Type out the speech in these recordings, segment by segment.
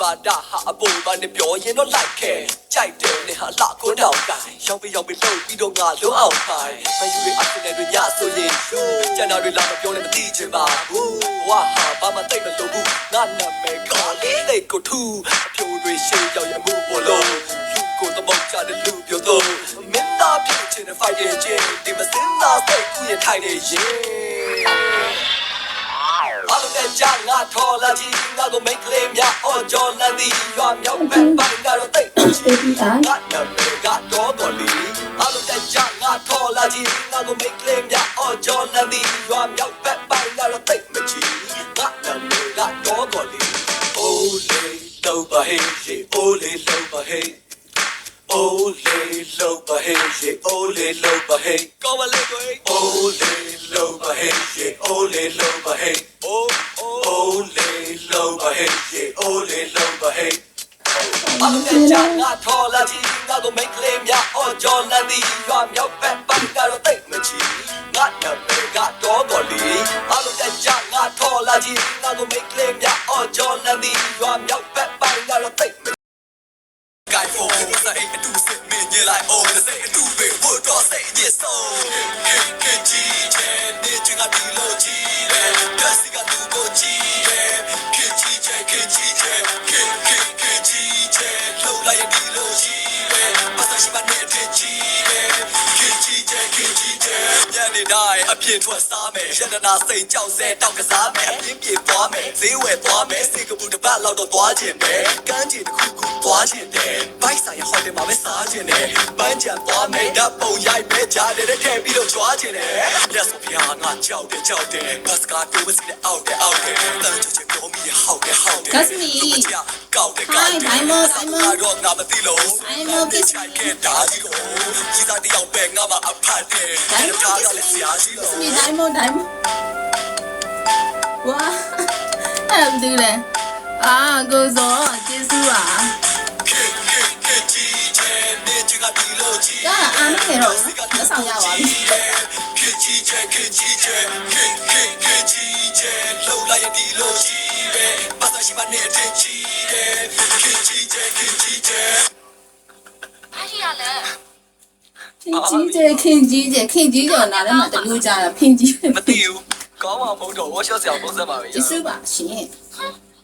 ပါတာဟာအပေါ်မှာနေပြောရင်တော့လိုက်ခဲကြိုက်တယ်နဲ့ဟာလာကိုတောင်းတိုင်းရောက်ပြီးလှုပ်ပြီးတော့ငါလုံးအောင်ခိုင်းမယူရအဖြစ်နဲ့တွေညဆိုရင်ကျန်တာတွေလာမပြောနဲ့မသိချင်ပါဘူးဝါဟာဘာမှသိမလို့ဘူးငါနာမည်ကောလေးလေးကိုထူအပြိုတွေရှေ့ရောက်ရမှုပေါ်လို့လူကိုတမောက်ကြတဲ့လူပြောတော့မင်းသားဖြစ်ချင်တဲ့ fight ရဲ့ချင်းဒီမစင်းသားစိတ်ကူးရထိုင်နေရင်ဘာလို့လဲကြာငါထော်လာကြီးငါကိုမိတ်ကလေးများအော်ကြော်လန်သည်ရွာမြောက်ဘက်ပိုင်းကတော့တိတ်ငါနာမည်ကတော့တော်လီဘာလို့လဲကြာငါထော်လာကြီးငါကိုမိတ်ကလေးများအော်ကြော်လန်သည်ရွာမြောက်ဘက်ပိုင်းကတော့တိတ်မချီငါနာမည်ကတော့တော်လီအိုးလေးလောက်ပါဟေးရေအိုးလေးလောက်ပါဟေးOh, lay low, bahey, oh, lay low, bahey. Go a little way. Oh, lay low, bahey, oh, lay low, bahey. Oh, lay low, bahey, oh, lay low, bahey. I'm a jang, I told a tea, I go make claim ya, oh, John Landy, you are your pet, but I don't take my cheese. Not your big, got dog or lee. I'm a jang, I told a tea, I go make claim ya, oh, John Landy, you are your pet, but I don't take my Guy for what's I ain't do sit me you like oh the say do it would or say yes so G need you got the low G Dusty got to go G G low like the low G but she might need Gညနေတိုင်းအပြည့်ထွက်စားမယ်ရတနာစိတ်ကြောက်စဲတောက်ကစားမယ်အပြင်းပြေသွားမယ်ဈေးဝယ်သွားမယ်စိတ်ကပူတစ်ပတ်လောက်တော့သွားခြင်းပဲကမ်းခြေတစ်ခုခုသွားခြင်းတယ်ဘိုက်ဆိုင်ရဟိုတယ်မှာပဲစားခြင်းတယ်ပန်းချံသွားမယ်ဓာတ်ပုံရိုက်မယ်ကြားတယ်ထည့်ပြီးတော့ကြွားခြင်းတယ်ရက်ဆိုပြာငါကြောက်တယ်ဘတ်စကားတိုးမစီနဲ့အောက်တယ်တန်းချစ်ပြောမိဟောက်တယ်That's me ကောက်တယ် Hi Diamond တော့ငါမသိလို့ချိုက်ခဲ့တာဒီကိုကြီးသားတယောက်ပဲငါမအဖတ်တယ်ဒါတော့လည်းဆရာကြီးလို့ Me Diamond Wow အဲ့ဒါဒီလေအာကိုစောကျေးဇူးပါဒါအားမနေတော့လက်ဆောင်ရပါပြီလောက်လိုက်ဒီလိုရှိပဲဘာသာရှိမနေတဲ့ချီတယ်ခင်ကြီးဘာကြီးရလဲနားထဲမှာတလူကြတာဖင်ကြီးမသိဘူးကောင်းမှာမဟုတ်တော့ဝါရှော့ဆရာပုံစံပါပဲကျေးဇူးပါရှင်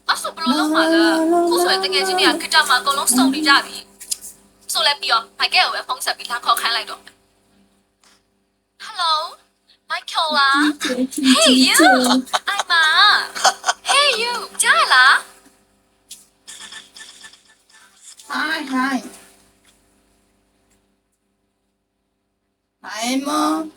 အဲ့ဆိုဘလို့လုံးမှာလဲခုဆိုရင်တကယ်ချင်းတွေကဂီတာမှာအကုန်လုံးစုံနေကြပြီဆိုလဲပြီးတော့မိုက်ကဲကိုပဲဖုန်းဆက်ပြီးလာခေါ်ခိုင်းလိုက်တော့ Hello Michael Hey you I'm Hey you ကြားလား Hi Mom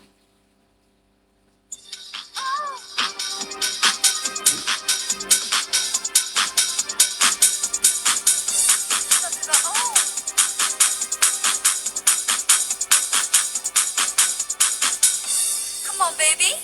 Come on baby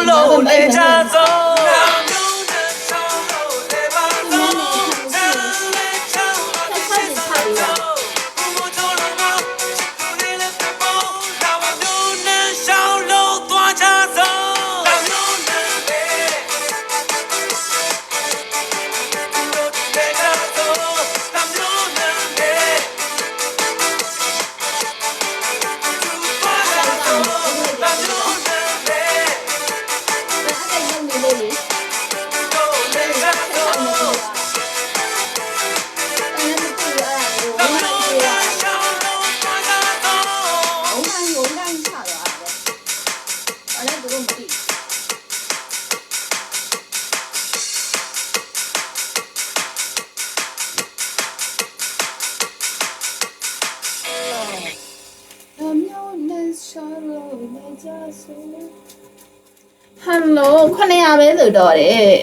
လုံးနေကြသော Hello 900ပဲဆိုတော့တယ်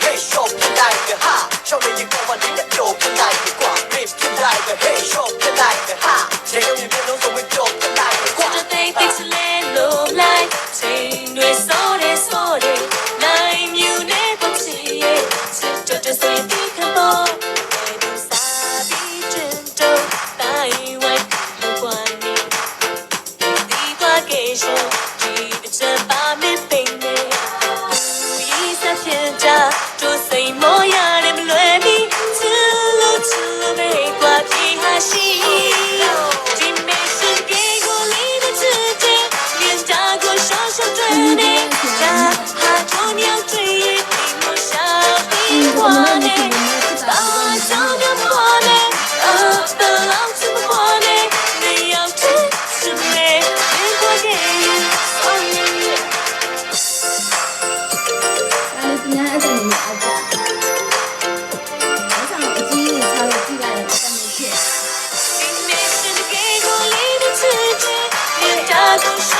Hãy subscribe cho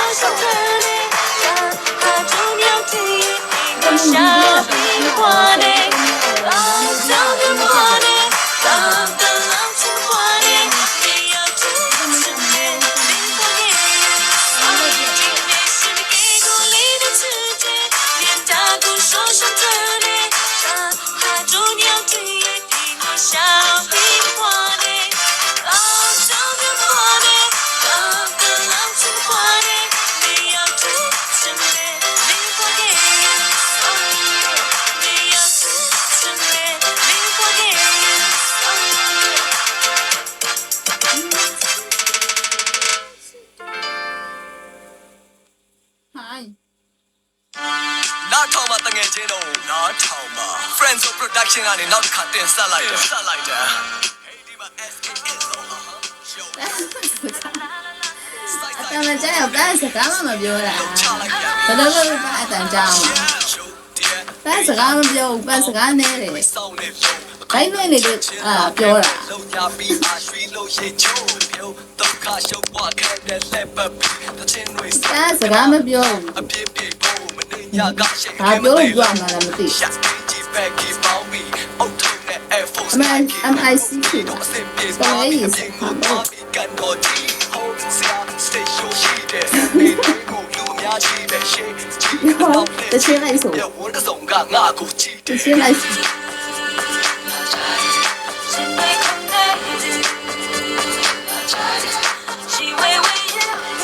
kênh Ghiền Mì Gõ để không bỏ lỡ ချင်းကနေနောက်တစ်ခါတင်ဆက်လိုက်တယ်ဆက်လိုက်တယ် အတမကျရောက်တဲ့စကားမှမပြောတာဘယ်လိုလုပ်အတန်ကြောင်းပဲစကားမပြောဘူးပဲစကားနဲ့တယ်ဘိုင်းနဲ့လေပြောတာလုံညာပြီးအရွှေလို့ရှိချိုးပြုံးဒုက္ခရှုပ်ပွားခဲ့တဲ့လက်ပတ်ပြီးတချင်းတွေစကားမပြောဘူးအပြစ်ပြေဖို့မနေညာကရှိန်ဘာပြောလို့ကြွမှာလဲမသိရှာကြည့်ပဲကြည့်ပေါင်းပြီးအုတ်ထုံနဲ့ Air Force MIC ဖြစ်တာတော်ရေးစခါတော့ကန်တော်ကြီးဟိုဆရာ station ရှိတဲ့ဒီကိုလူအများကြီးပဲရှိတော့တချင်းလိုက်ဆိုရဝန်တဲ့ဆောင်ကငါကိုကြည့်တချင်းလိုက်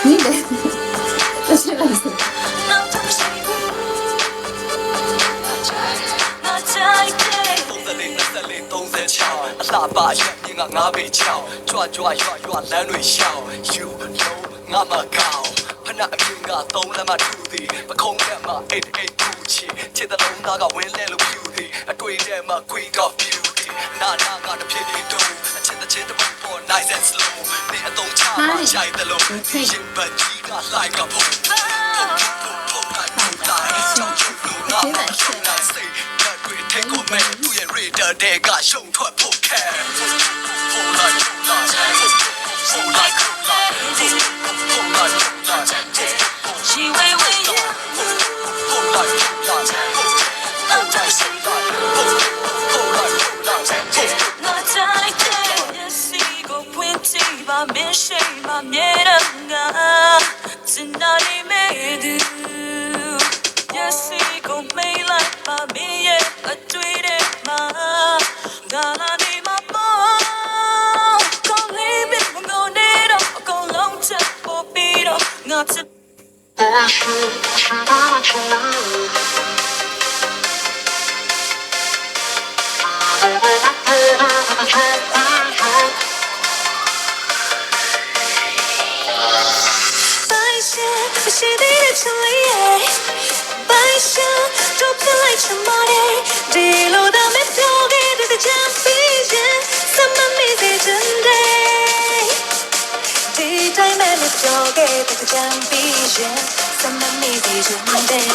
你得，这是为什么？အလှပါရဲ့မြင်ကငါပဲချောင်းကြွကြွရွရွလမ်းတွေရှောင်းယူလုံးငါမကောင်းဖနာအမြင်ကသုံးလက်မထူသည်ပခုံးလက်မ88ခုချီချစ်တဲ့လုံးသားကဝင်းလဲလို့ဖြူသည်အတွေ့ထဲမှာ queen of beauty နာနာကတဖြစ်နေတော့အချစ်တဲ့ချင်းတပုံပေါ် nice and slow နေအတုံးချမှာရှိုက်တယ်လို့ရှင်ပတ်ကြီးကလိုက်ကဖို့take on me, do you read the day got shown to a poker? She way with you. Not like that. See, go plenty, my mission, my miranga. Tonight, made you. Yes, see, go me like my me. I tweeted my gala need my mom. Come leave me, I'm gonna need up. I'm gonna long time for beat up. Not to. She did it to me. Drop the lights on money. Deal with them if you get the champion. Some amazing day. Daytime and if you get the champion. Some amazing day.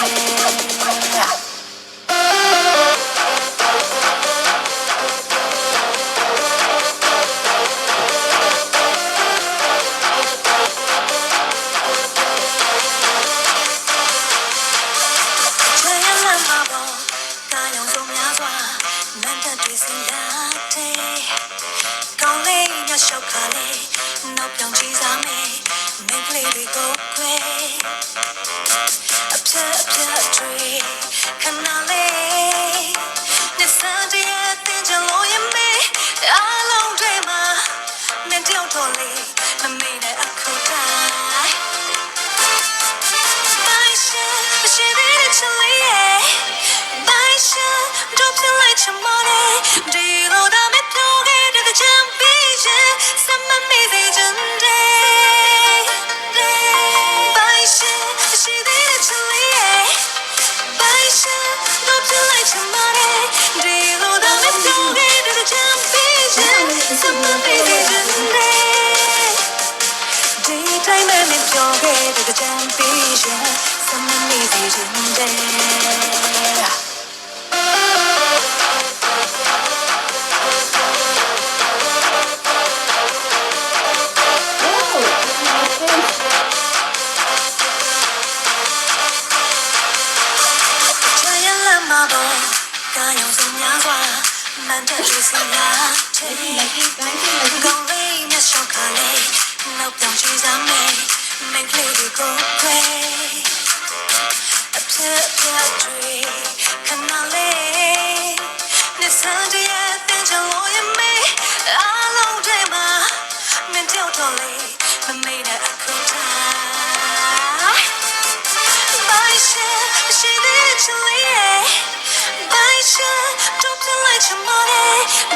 Drop the lights on money.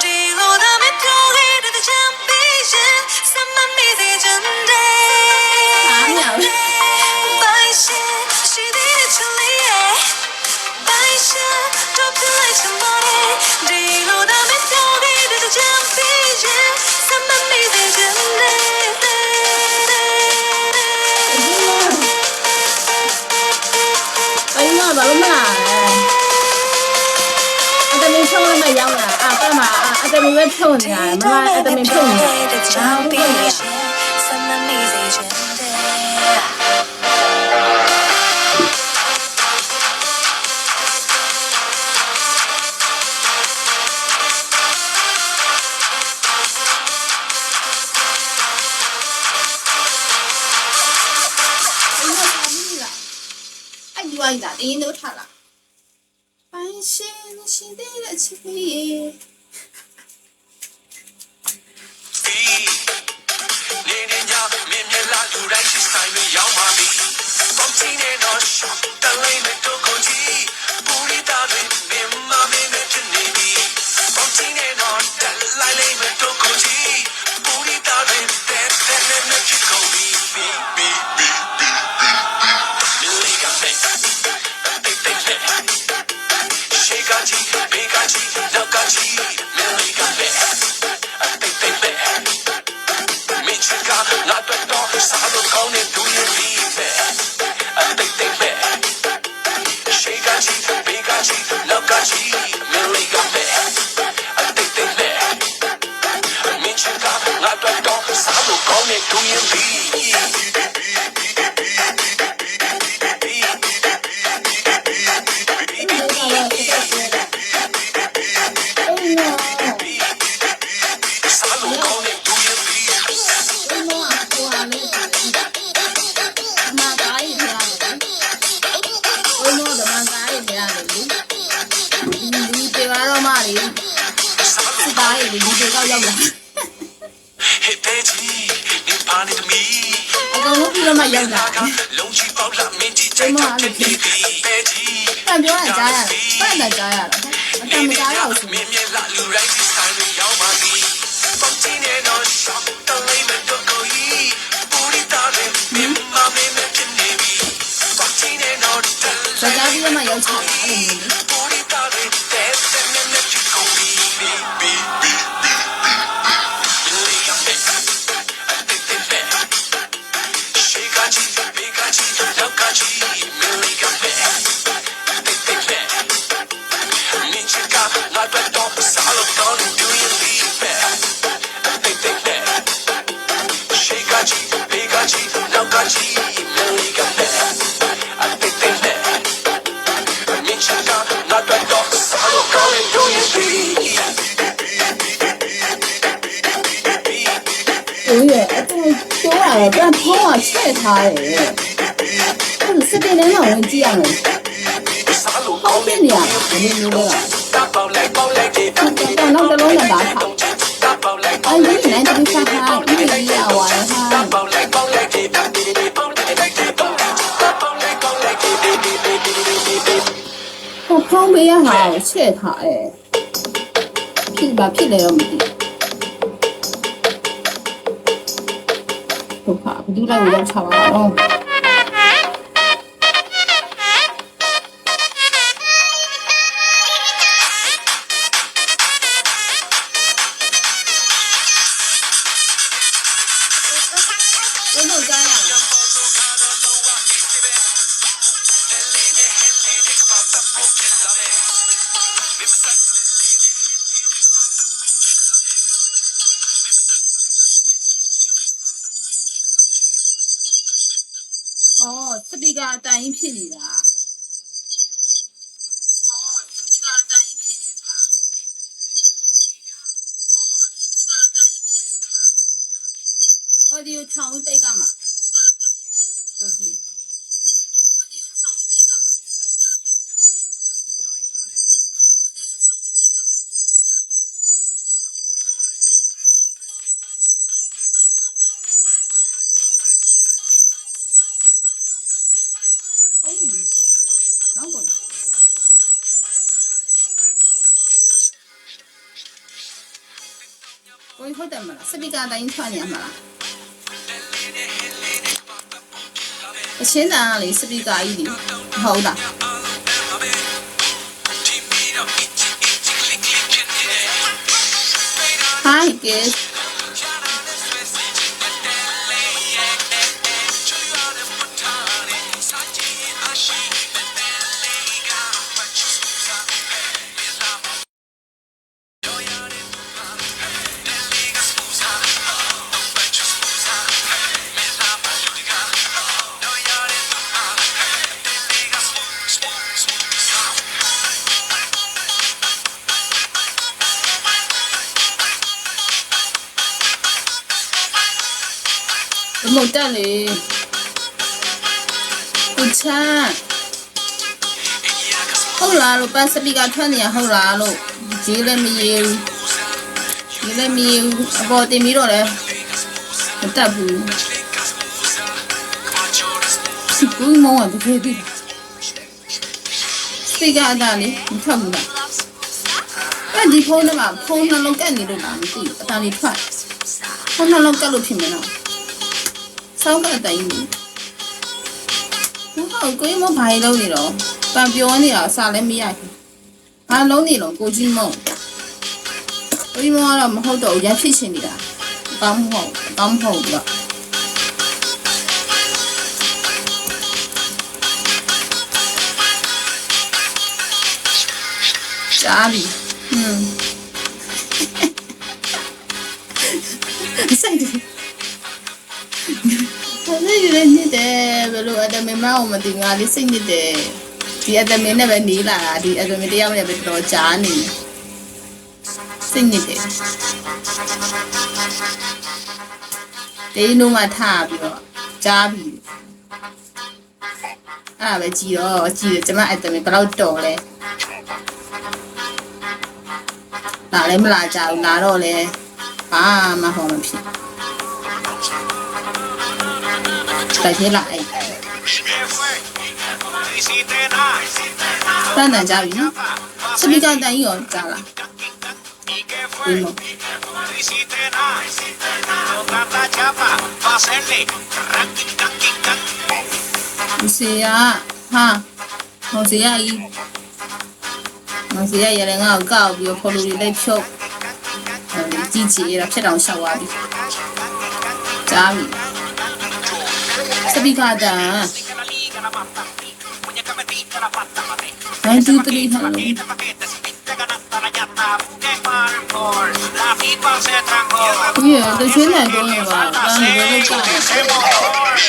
Deal with them if you get the champion. ပဲဖြုတ်နေရတယ်မမအတမင်ဖြုတ်နေတယ် ကြောင်ပြီးရှင်စမမီစေချင်တယ်အဲ့ဒီဝိုင်းတာအင်းတို့ထားလားပိုင်ရှင်ရှိတဲ့ချစ်ကြီး နေနေညမြင်မြင်လာလူတိုင်းရှိဆိုင်တွေရောက်ပါပြီပေါင်းချင်းနဲ့တော့ရှော့တလေးနဲ့တို့ကိုကြည့်ပူရီတာတွေမင်းမမင်းနဲ့ဖြစ်နေပြီပေါင်းချင်းနဲ့တော့တက်လိုက်လေးနဲ့တို့ကိုကြည့်ပူရီတာတွေတဲ့နဲ့ဖြစ်ကုန်ပြီNot the dog, salo con it, do you leave it? I think back. Shake a cheek, big a cheek, look a cheek, Millie got back. I think back. Michiga, not the dog, salo con it, do you Salo con it, do youဒီဒီကောက်ရောက်လာ Hey baby, you find it me. အကောင်လုံးပြီးတော့မှရောက်လာ လုံးချီပေါက်လာမင်းကြီးကြိုက်တာဖြစ်နေပြီ baby ပန်ပြောရကြားရပန်တာကြားရတော့အတမကြားရအောင်ဆို မင်းမြင်လာလူရိုက်စီဆိုင်ကိုရောက်ပါပြီပေါင်းချင်းနဲ့တော့ shop တလေးမဲ့တော့ကိုကြီးပူရီတာတွေမင်းမမင်းနဲ့ဖြစ်နေပြီပေါင်းချင်းနဲ့တော့ စကားပြီးတော့မှရောက်ချလာအဲ့လိုမျိုးလေ ပူရီတာတွေတဲ့နဲ့ဖြစ်ကုန်ပြီ Not the dog, salo con it, do you leave it? Think back. Shake a cheek, big a cheek, look a cheek, Millie got back. I think back. Michiga, not the dog, salo con it, do you leave it? ကိုရဲ့အတူတိုးရတော့ပြန်ဖုံးအောင်ချက်ထားတယ်အဲ့ဒါစတဲ့နဲ့တော့ဝင်ကြည့်ရမယ် Salo ဟော con င်းပြ it, နေရတာဒီလိုမျိုးက tap out like it. တော့နောက်တစ်လုံးနဲ့ပါထား Tap out like အဲ့ဒီနဲ့တပိစားထားဒီလိုရဝါရဟာ tap out like it. Tap out like it. ဟောဖုံးပေးရဟာချက်ထားတယ်ဖြစ်ပါဖြစ်တယ်တော့မသိဟုတ်ပါဘူးလိုက်ရောက်ချပါတော့ဘယ်လိုကြားရလဲ အော်စပီကာအတိုင်းဖြစ်နေတာအော်ဒီထောင်းတိတ်ကမှာဟုတ်ပြီနောက်ကိုကိုဟုတ်တယ်မလားစပီကာတိုင်းထွက်နေရမှာလားအရှင်းတန်ကလေစပီကာကြီးလေဟုတ်လားHi guys မတက်လေကိုချမ်းဟုတ်လားလို့ပန်းစပီကထွက်နေရဟုတ်လားလို့ရေးလည်းမရေးဘူးရေးလည်းမရေးဘူးအပေါ်တင်ပြီးတော့လည်းမတက်ဘူးဘူးမောင်ကတကယ်ပြီစပီကအတားလေးမထွက်ဘူးလားအဲ့ဒီဖုန်းထဲမှာဖုန်းနှလုံးကတ်နေလို့လားမသိဘူးအတားလေးထွက်ဖုန်းနှလုံးကတ်လို့ဖြစ်မယ်နော်စောင်းကအတိုင်းဘူးဟုတ်ကိုကြီးမဘာလုံးနေတော့ပန်ပြောနေတာအစားလည်းမရဘူးဘာလုံးနေလို့ကိုကြီးမကိုကြီးမကတော့မဟုတ်တော့ရဖြစ်ရှင်နေတာအကောင်းမဟုတ်ဘူးတော့ကြားပြီစိတ်တယ်လည်းနေတယ်ဘယ်လိုအတမင်မအောင်မသိငါလေးစိတ်နေတယ်ဒီအတမင်နဲ့ပဲနေလာတာဒီအတမင်တရားနဲ့ပဲတော်ကြားနေစိတ်နေတယ်တေးနိုးမှထားပြီးတော့ကြားပြီအဲ့ဒါပဲကြည်တော့ကြည်တယ်ကျမအတမင်ဘယ်တော့တော်လဲလာလည်းမလာကြဘူးလာတော့လဲဘာမှဟောမဖြစ်တိုက်ထဲလာအဲ့တန်းတန်းကြပြီနော်စပီကာတန်ကြီးရောကြားလားဒီမစီယာဟာဟောစီယာကြီးမစီယာရလည်းငါ့ကိုကောက်ပြီးဖော်လို့လိုက်ဖြုတ်ကြီးကြီးရဖြစ်အောင်ရှောက်သွားပြီကြားပြီစပီကာတန်1 2 3ဟာလို့ဒီရတဲ့ချင်းနိုင်တော့ပါတန်းနေလို့ကောက်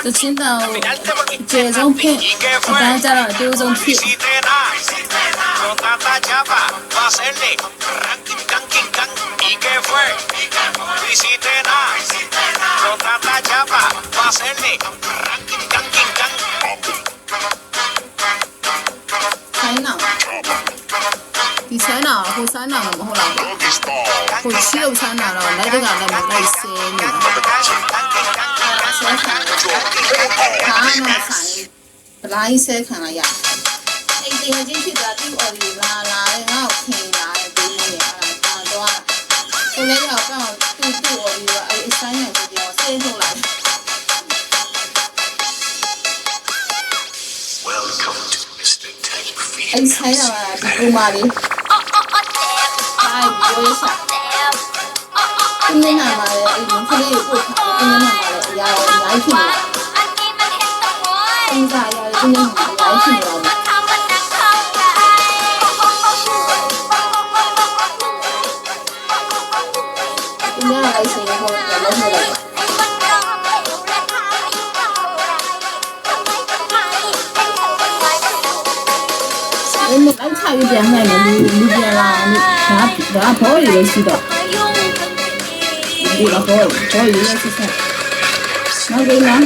တချင်းတော့ကျေဆုံးဖြစ်အတန်းကြတော့အတိုးဆုံးဖြစ် ဒီဆန်းနာဟိုဆန်းနာမဟုတ်လားဟိုချီအောင်ဆန်းနာတော့လိုက်တကလည်းမလိုက်ဆဲနေတာဆဲခံဟာမဆိုင်ဘလိုင်းဆဲခံလိုက်ရအဲ့ဒီဟချင်းဖြစ်တာသူ့အော်ဒီလာတယ်ငါ့ကိုခင်လာတယ်ဒီနေ့အဲ့ဒါတော့ကိုလည်းတော့ပေါ့သူ့အော်ဒီကအဲ့အဆိုင်ရကိုပြောဆဲထုတ်လိုက် Welcome to Mr. Tech Feed. အဲ့ဆိုင်ရတာဒီဥမာလေးအဲ့ဒီစားဒီနေ့နာမှာလေအဲ့ဒီခလေးကိုပို့ထားဒီနေ့နာမှာလေအရာအများကြီးဖြစ်နေတာအင်းစားရဒီနေ့မှာအများကြီးဖြစ်နေတာဒီနေ့လိုက်စီဟိုလည်းလုံးလိုက်အဲ့မအဲ့ချာရပြန်နိုင်တယ်လူပြန်လာဒါဘော်ရီလေးရှိတော့ဒီတော့ဘော်ရီလေးရှိဆက်နောက်ကြလား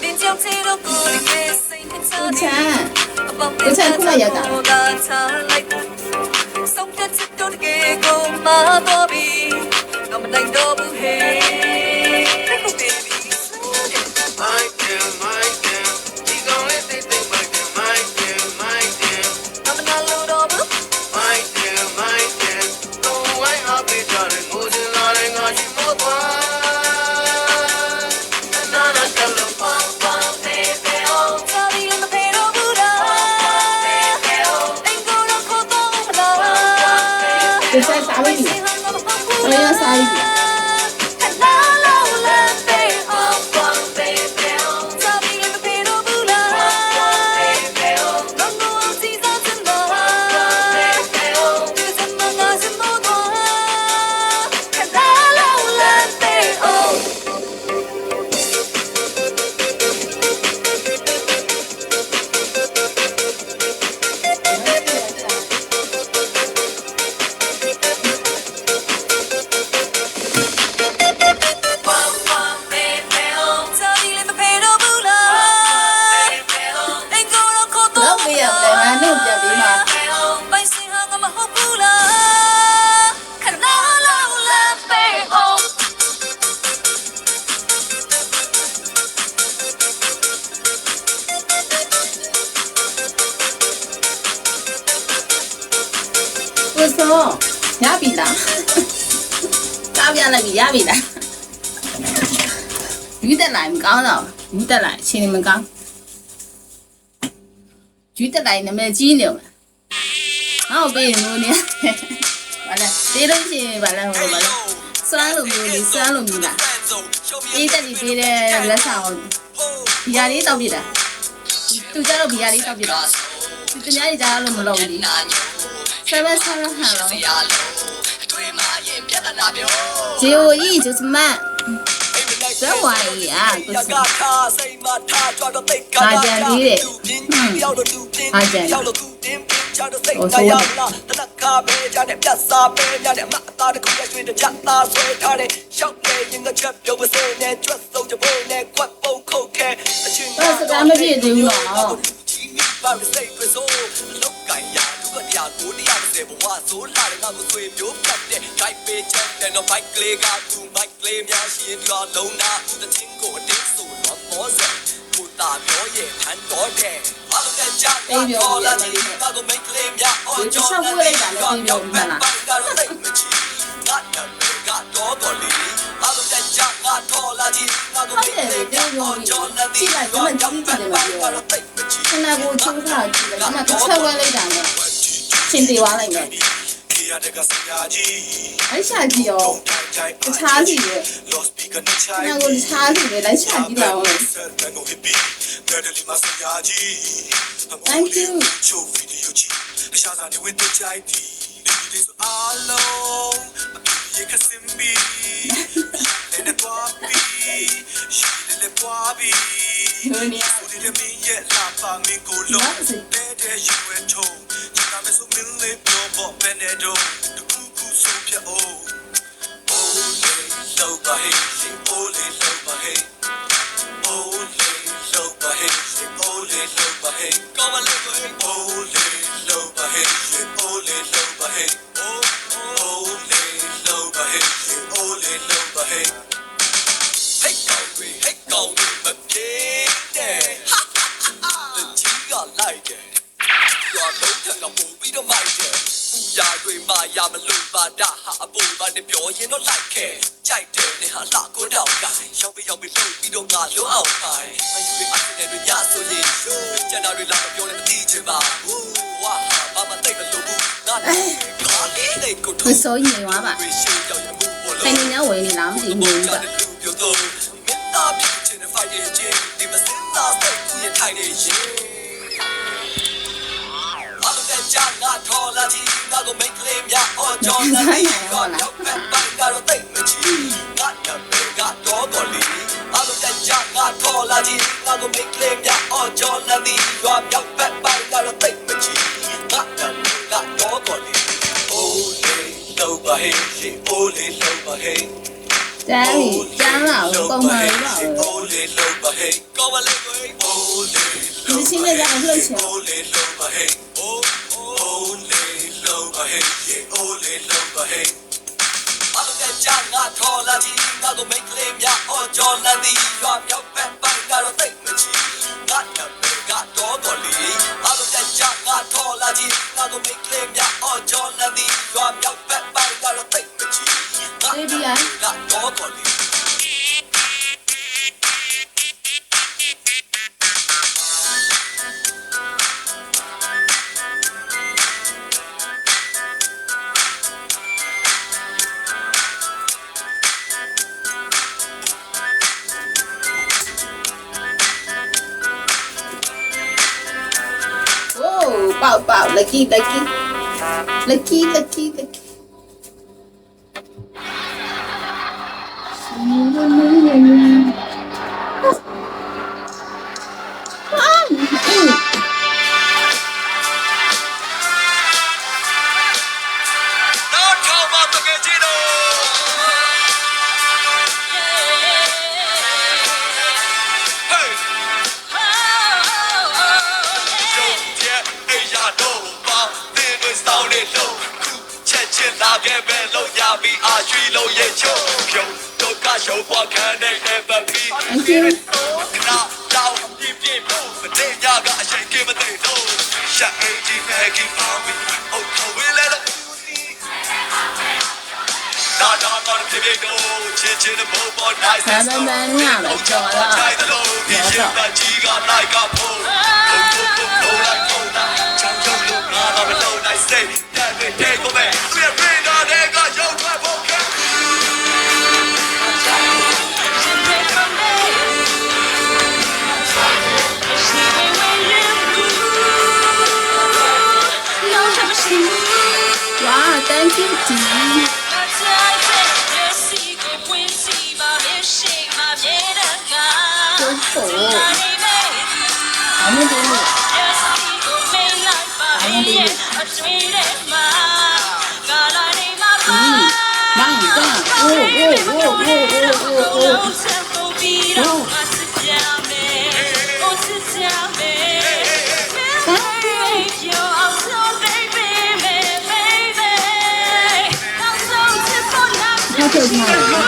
连交替都不离给谁的差 ကိုချ 点。 မ်း 送တဲ့ချစ်တို့တကယ်ကိုမတော်ပြီတော့မနိုင်တော့ဘူး hey Pickle baby My girl, he gon' let they think my girl. တော့မနာလို့တော့ဘူး My girl, don't wait, I'll be darling. Moving on and on, you move on. And on a shallow pump, baby, oh. Sorry in the pain of Buddha Ain't gonna go down the ကိုချမ်းစားလိုက်ပြီဘယ်ရစားလိုက်ပြီ ကိုစောရပြီလားကောင်းပြလိုက်ပြီရပြီလားယူတက်လိုက်မကောင်းတော့ယူတက်လိုက်အချိန်မကောင်းယူတက်လိုက်နာမည်ကြီးနေမှာဟောပေးလို့နေဘာလဲတေးလို့ရှိရင်ဘာလဲဟိုဘာလဲစွမ်းလို့မျိုးလေးစွမ်းလို့မျိုးလားအေးတက်ပြီးပေးတဲ့လက်ဆောင်ဘီယာလေးတောက်ပြတာသူကြတော့ဘီယာလေးတောက်ပြတာသူတများကြီးကြားလို့မလုပ်ဘူးဆယ်ဘက်ဆယ်ဟန်လုံးဂျီအိုအီဂျစမန်ဇဝိုင်းอ่ะကိုစအာဂျန်လေးတဲ့အာဂျန်ဟိုဆိုရတနခါပဲကြတဲ့ပြတ်စားပဲကြတဲ့အမအသားတစ်ခုရွှေတစ်ချက်သားဆွဲထားတဲ့ရှောက်နေရင်ကချက်ပြုတ်ပစင်းနဲ့ကျွတ်စုံကြဖို့နဲ့ကွက်ပုံခုတ်ခဲအချင်းကစကားမပြည့်သေးဘူးနော်ဘာလို့စိတ်ပစိုးလောက်ကန်ရလူကတရားကိုတရားစေဘဝဆိုလာတဲ့ငါကိုဆွေမျိုးပြတ်တဲ့ drive ပေးချက်တဲ့တော့ bike လေးကသူ bike လေးများရှိရင်တော့လုံးနာဦးတဲ့ချင်းကိုအတင်းဆိုတော့မောစံကိုတာပြောရဲ့ဟန်တော်တဲ့ဘာလို့လဲကြာတော့လာတယ်ငါကို make လေးများအော်ကြောင်းတဲ့ရောင်ရောင်မှန်လားကတော့သိမချီငါကတော့တော်လီဘာလို့လဲကြာတော့လာတယ်ငါကို make လေးများအော်ကြောင်းတဲ့ရောင်ရောင်မှန်ကတော့သိမချီခဏကိုချိုးထားကြည့်တယ်။အမှတစ်ချက်ဝဲလိုက်တာနဲ့ရှင်သေးသွားလိုက်မယ်။အဲ့ရှာကြည့်ရောတခြားစီရဲ့ခဏကိုတခြားစီရဲ့လိုက်ရှာကြည့်တော့။ Thank you. 你的名也拉把命过路，带着一块头，今晚没说明来表白白那种，的苦苦受骗哦。哦嘞，老把黑，哦嘞老把黑，哦嘞老把黑，哦嘞老把黑，搞完了个黑，哦嘞老把黑，哦嘞老把黑，哦嘞老把黑，哦嘞老把黑。嘿高贵，嘿高贵，不骗的，哈哈哈哈！人情要来的，要楼层要不必都买的，乌鸦对马呀们路把大哈不把你表演都来开，在这你还拉过脑盖，要被路比都俺都熬开，还以为俺那对亚索耶，在那对拉个表演的 DJ 吧，哇哈，妈妈带个路布，那你哪里那个头？佢所以你話吧，係你有為你諗住你吧。ကြားပြီကြားလာဘူးပုံမှန်လို့ပါဘူး Ole loba hey, kawale koi. Ole ဒီချင်းနဲ့ကြောင်လှုပ်ချင် ole loba hey. Ole loba hey, yeah, ole loba hey. အလုံးတဲ့ကြာငါထော်လာကြီးငါကိုမိတ်ကလေးများအော်ကြော်လန်သည်ရွာမြောက်ဘက်ပိုင်းကတော့သိမချီငါနမေကတော့တော်လီအလုံးတဲ့ကြာငါထော်လာကြီးငါကိုမိတ်ကလေးများအော်ကြော်လန်သည်ရွာမြောက်ဘက်ပိုင်းကတော့သိမချီငါကတော့တော်လီ ပေါက် lucky Now talk about the Gentino. Hey. Yo, yeah, hey, ya know, ba, they do sound it low. Check la get below, ya be a tree low, yeah, yo. Yo, don't got show what can they never be. Thank you. Now, down, deep, but they got a shake, give it a low. Shut AG, Maggie, Mommy. Oh, we let it. Nah, baby, go. Chin the boat on nice. ဆန်းဆန်းညလာကြော်လာ Try the low, the ship that she got like a pole. Go like Cola. Chang Chong look, not on the low, nice day. That way, take over. We are bring on they got your trap, okay? Wow, thank you, T. 好火，俺们这里，慢一点，他就看了。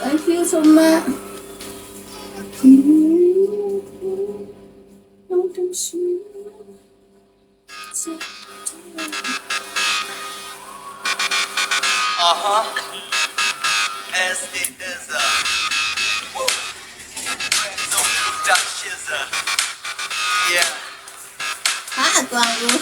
Thank you so much. As it is yeah. ဟာကွာဘူး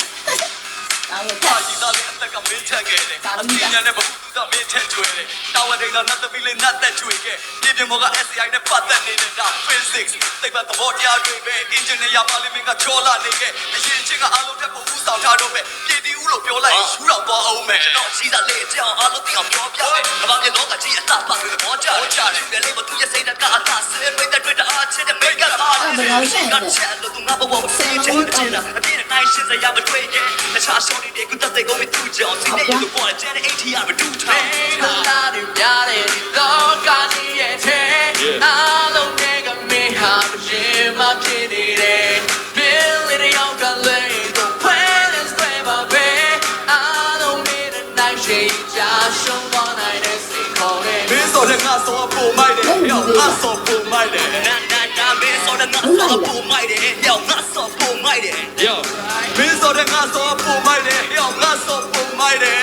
တောင်းရ ပါကြီးသားလေးအသက်ကမင်းထက်ခဲ့တယ်အသိဉာဏ်နဲ့ဘုသူကမင်းထက်ကျွေးတယ်တာဝန်တွေကနတ်သမီးလေးနတ်သက်ကျွေးခဲ့ပြည်ပြမောက SCI နဲ့ပတ်သက်နေတဲ့ဒါ physics သိပ္ပံသဘောတရားတွေပဲ engineer ပါလိမင်းကချောလာနေခဲ့အရင်ချင်းကအလုံးတက်ဖို့ဦးဆောင်ထားတော့ပဲပြည်တီဦးလို့ပြောလိုက်ယူတော့သွားအောင်မယ်ကျွန်တော်ရှိတာလေးအကြောင်းအားလုံးသိအောင်ပြောပြမယ်ကဘာပြေတော့ကကြီးအသာပါတွေဘောကြတယ်တယ်လေးမသူရဲ့စိတ်ကအသာဆဲမိတ်တဲ့တွေ့တာအချင်းနဲ့မိတ်ကပါ ဘယ်လောက်ဆိုင်လဲ ချက်လို့သူ ငါဘဝကိုစေချင်တာအပြည့်နဲ့နိုင်ရှင်းစရာမတွေ့ရဲ့တခြားရှောင်းနေတဲ့ကုသတဲ့ကုန်နဲ့သူ့ကြောင့်စိတ်နဲ့ရုပ်ပေါ်ကျန်တဲ့ ATR မတူထားလာတယ်ပြတယ်တော့ကားကြီးရဲ့ထဲအားလုံးကမင်းဟာမရှင်မဖြစ်နေတယ် Billy ရောက်ကြလေတော့ဖွင့်နေစပဲပါပဲအားလုံးနေတဲ့နိုင်ရှိချာရှုံးသွားနိုင်တဲ့စိတ်ခေါ်တယ်မင်းစောတဲ့ငါစောပုံမိုက်တယ်ရောက်ငါစောပုံမိုက်တယ်နာမင်းစောတဲ့ငါစောပုံမိုက်တယ်ရောက်ငါစောပုံမိုက်တယ်ရောက်မင်းစောတဲ့ငါစောပုံမိုက်တယ်ရောက်ငါစောပုံမိုက်တယ်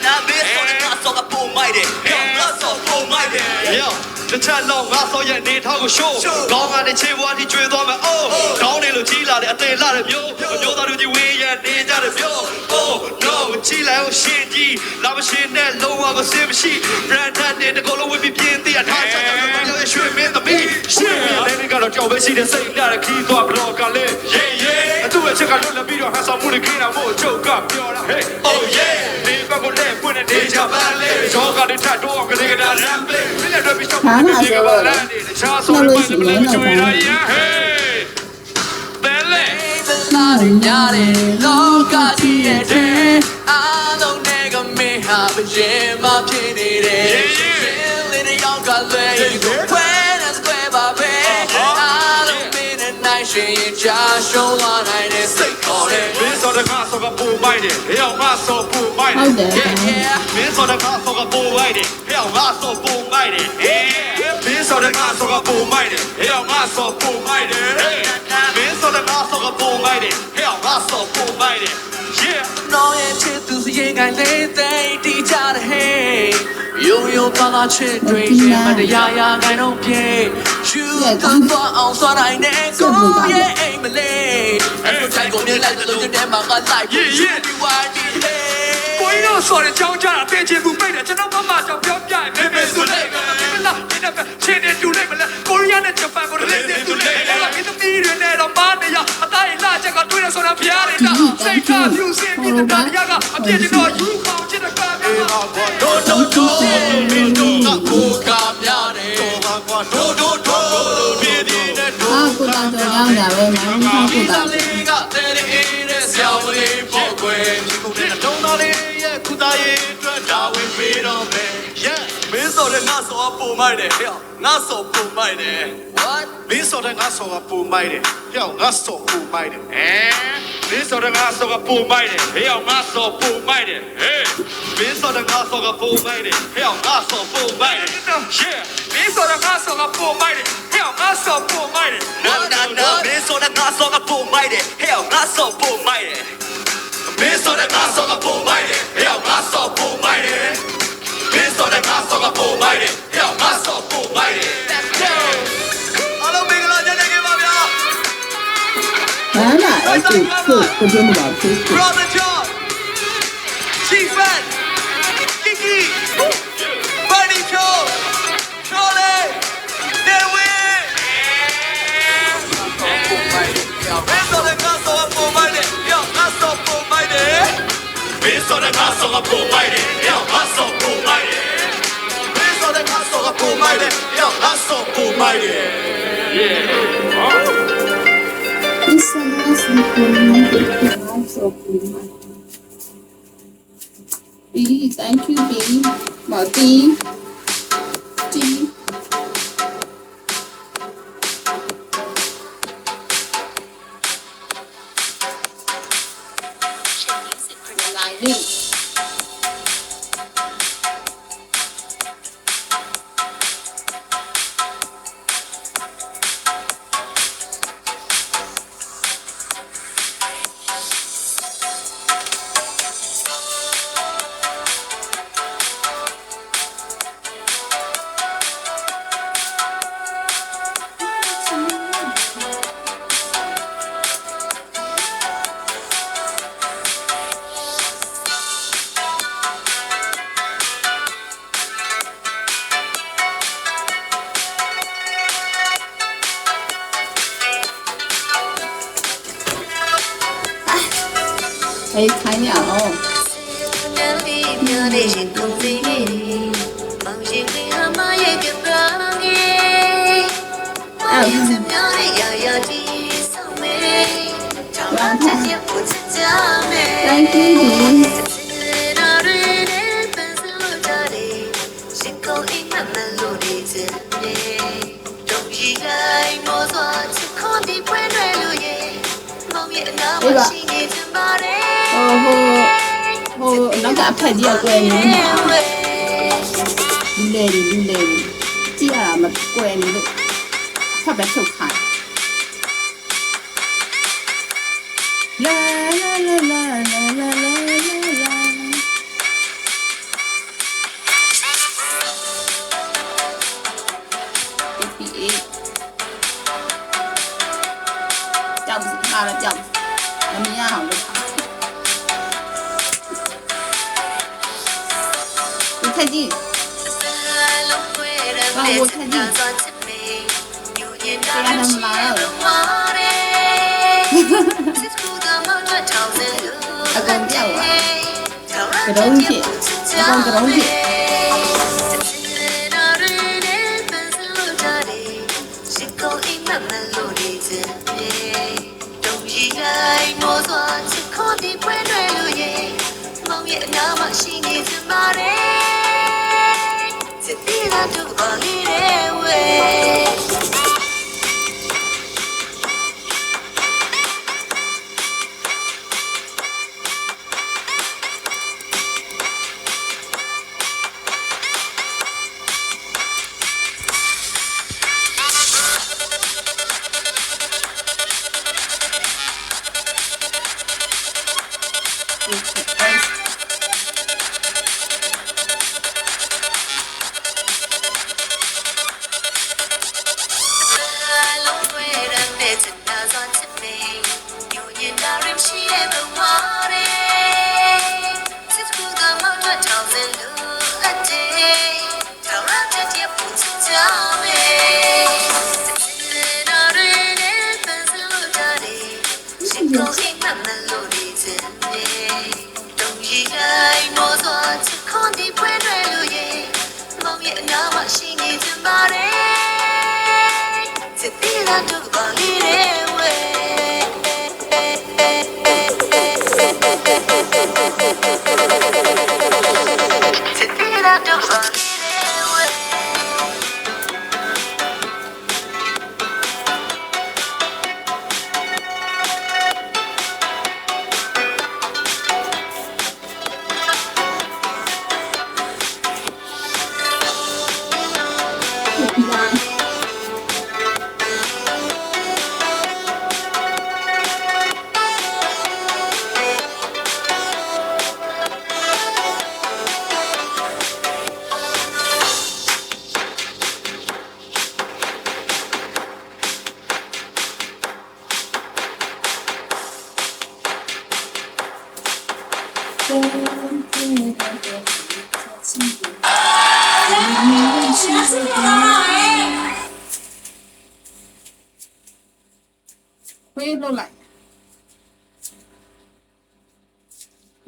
နာမင်းစောတဲ့ငါစောပုံမိုက်တယ်ရောက်ငါစောပုံမိုက်တယ်ရောက်တစ်ချက်လုံးငါစောရဲ့နေထောက်ကိုရှိုးကောင်းကနေချေဘွားထိကျွေးသွားမယ်အိုးကောင်းနေလို့ကြီးလာတဲ့အသေးလာတဲ့မျိုးမျိုးသားတို့ကြီးဝေးရနေကြတဲ့မျိုး Oh no ကြီးလိုက်အောင်ရှင်းကြီးလာမရှင်းနဲ့လုံးဝကိုစင်မရှိ brand နဲ့တကောလုံးဝပြပြင်းသေးထားချာချာပြောရွှေမင်းသမီးရှင်းရတဲ့ကတော့ကြောက်ပဲရှိတဲ့စိတ်လာတဲ့ခီးသွားဘလော့ကလေး yeah yeah အတူအချက်ကလွတ်လပ်ပြီးတော့ဟန်ဆောင်မှုတွေခင်းတာမို့ချုပ်ကပြောတာ hey oh yeah ဒီဘက်ကိုလက်ပွင့်နေကြပါလေရောကတဲ့ထတ်တော့ကလေးကဒါရမ်းပေးပြည့်တဲ့ပြီးတော့ဒီကဘာလဲချာဆိုလို့ရှိရင်တော့ hey ဘယ်လဲလာရတဲ့လောကကြီးရဲ့တဲ့အားလုံးနဲ့ကမင်းဟာဘယ်မှာဖြစ်နေတယ်လေးတွေရောက်ကလေးကိုဖွင့်နေစကွဲပါပဲအားလုံးမင်းနဲ့နိုင်ရှင်ချာရှုံးလာနိုင်တဲ့စိတ်ခေါ်တယ်မင်းစောတဲ့ငါစောကပူမိုက်တယ်ဟဲ့ငါစောပူမိုက်တယ်မင်းစောတဲ့ငါစောကပူမိုက်တယ်ဟဲ့ငါစောပူမိုက်တယ်မင်းစောတဲ့ငါစောကပူမိုက်တယ်ဟဲ့ငါစောပူမိုက်တယ်မင်းစောတဲ့ငါစောကပူမိုက်တယ်ဟဲ့ငါစောပူမိုက်တယ် Yeah နော်ရဲ့ချစ်သူစရင်ကိုင်းလေးသိတီးကြတဲ့ Hey ရိုးရိုးသားသားချစ်တွေရင်မတရားရာကိုင်းတော့ပြေယူကတော့အောင်စွာနိုင်တဲ့ကိုရဲ့အိမ်မလေးအဲ့ဒါကိုမြင်လိုက်လို့တဲ့မှာကလိုက်ဒီဝိုင်းဒီကိုင်းတော့ဆော်တဲ့ချောင်းချတာတင်ချင်မှုပိတ်တယ်ကျွန်တော်မမကြောင့်ပြောပြရင်မေမေဆိုလိုက်မလားဒီနေ့ချင်းနေတူလိုက်မလားကိုရီးယားနဲ့ဂျပန်ကိုလည်းနေတူလိုက်အဲ့ဒါဒီသမီးတွေနဲ့တော့မားနေရအတိုင်းလာချက်ကတွေ့ရဆိုတာဖျားနေတာစိတ်ထားဖြူစင်ပြီးတဲ့တရားကအပြည့်ကျွန်တော်ယူပေါင်းချစ်တဲ့ကားများဒိုဒိုဒိုမင်းတို့ကကိုကားများတယ်ဒိုဒိုဒိုပြည့်တဲ့ဒို ကိုတာကြောင်းတာပဲမင်းတို့ကိုတာ လေးကတဲ့တဲ့ဆောင်းလေးပေါ့ကွယ်ဒီကုတဲ့တုံးတော်လေးရဲ့ကုသားရဲ့အတွက်ဒါဝင်ပေးတော့မယ် Yeah မင်းစောတဲ့ငါစောပုံမိုက်တယ်ဟဲ့ငါစောပုံမိုက်တယ် What မင်းစောတဲ့ငါစောပုံမိုက်တယ်ဟဲ့ငါစောပုံမိုက်တယ်မင်းစောတဲ့ငါစောပုံမိုက်တယ်ဟဲ့ငါစောပုံမိုက်တယ်မင်းစောတဲ့ငါစောပုံမိုက်တယ်ဟဲ့ငါစောပုံမိုက်တယ် Yeah မင်းစောတဲ့ငါစောပုံမိုက်တယ်ဟဲ့ငါစောပုံမိုက်တယ်နာမင်းစောတဲ့ငါစောပုံမိုက်တယ်ဟဲ့ငါစောပုံမိုက်တယ်မင်းစောတဲ့ငါစောပုံမိုက်တယ်ဟဲ့ငါစောပုံမိုက်တယ်မင်းစောတဲ့ငါစောပုံမိုက်တယ်ဟဲ့ငါစောပုံမိုက်တယ်အားလုံးမင်္ဂလာညနေခင်းပါဗျာ ဘာမှအဲ့ကိုကြည့်မပါဘူး Brother John Chief Fan Kiki Bunny Joe Charlie Derwin မင်းစောတဲ့ငါစောပုံမိုက်တယ်ဟဲ့ငါစောပုံမိုက်တယ်မင်းစောတဲ့ငါစောပုံမိုက်တယ်ဟဲ့ငါစောပုံမိုက်တယ်မင်းစောတဲ့ငါစောပုံမိုက်တယ်ဟဲ့ငါစောပုံမိုက်တယ် Yeah This is so cool. B, thank you, B. Martin. T. Lightning. Hey, 菜鸟。Thank you ဟိုနောက်ကအဖက်ကြီးကွယ်နေမှာလူလေကြည့်ရတာမကွယ်နေလို့ဖက်ပဲထုတ်ခိုင်းလာလာလာလာလာလာလာကြောက်အားလည်းကြောက်မမြင်အောင်လုပ်太近，帮我太近，这让他们拉了。阿公叫我，个东西，阿公个东西。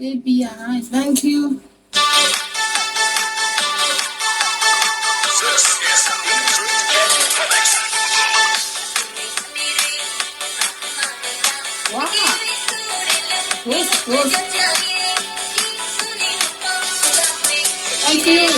ABI, thank you. Wow. Good. Thank you.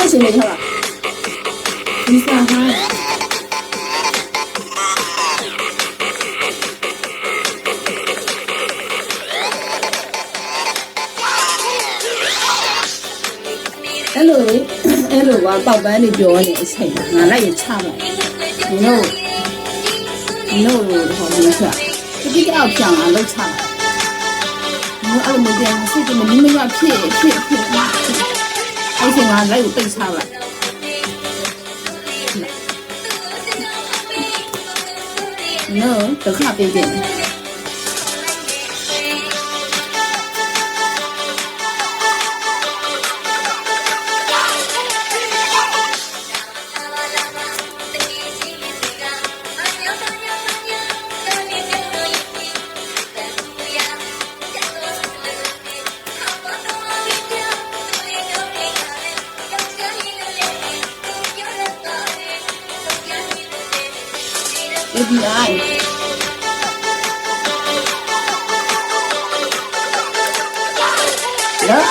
快行了，好了。你看看。အဲ့လိုကပေါက်ပန်းနေပြောနေအချိန်ငါလိုက်ရချမှာဒီနို့ဟောလို့ဆိုတာဒီကောက်ပြောင်းလာလောက်ချမှာအဲ့လိုမျိုးပြန်စိတ်ကမမရဖြစ်အဲ့ချိန်ငါလိုက်ကိုတိတ်ချလိုက်နော်တခါပြေးတယ်API แล้ว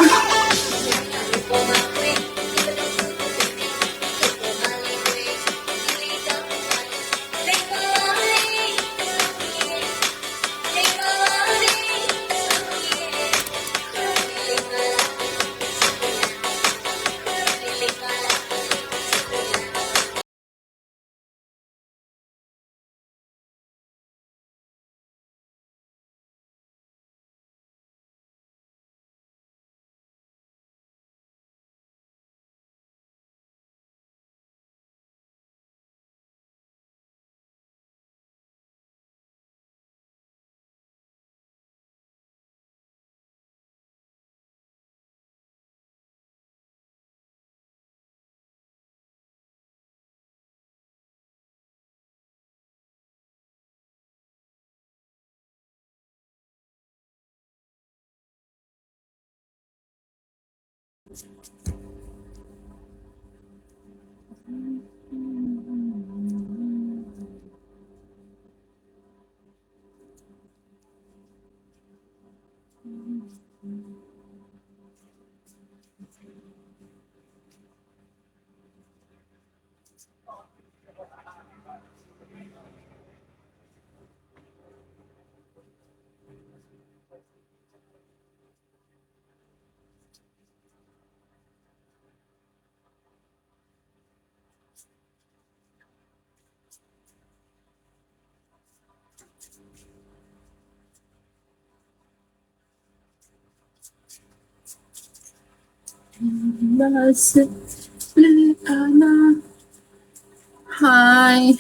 Hi.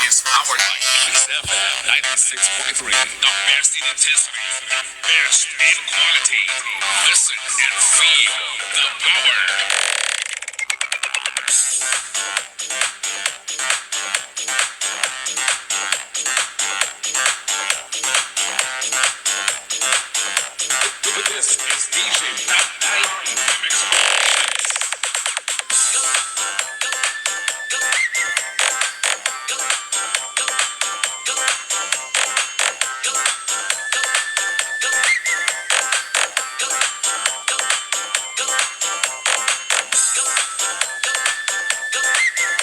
It's powered by Kiss FM 96.3. The best in intensity, best in quality. Listen and feel the power. This is DJ Night Remix Productions.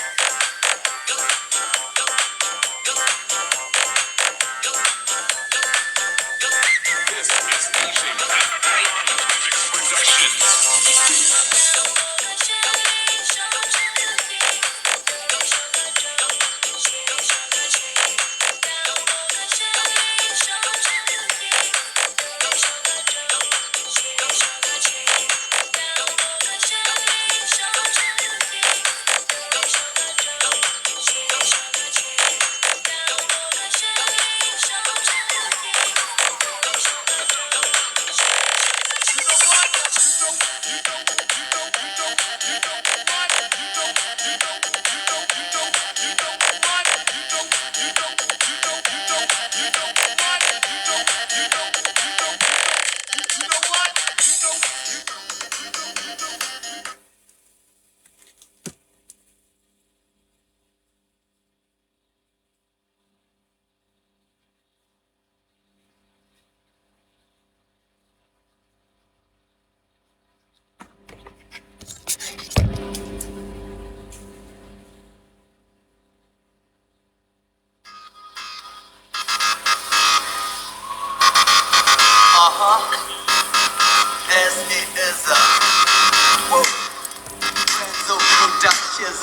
Renzo Productions.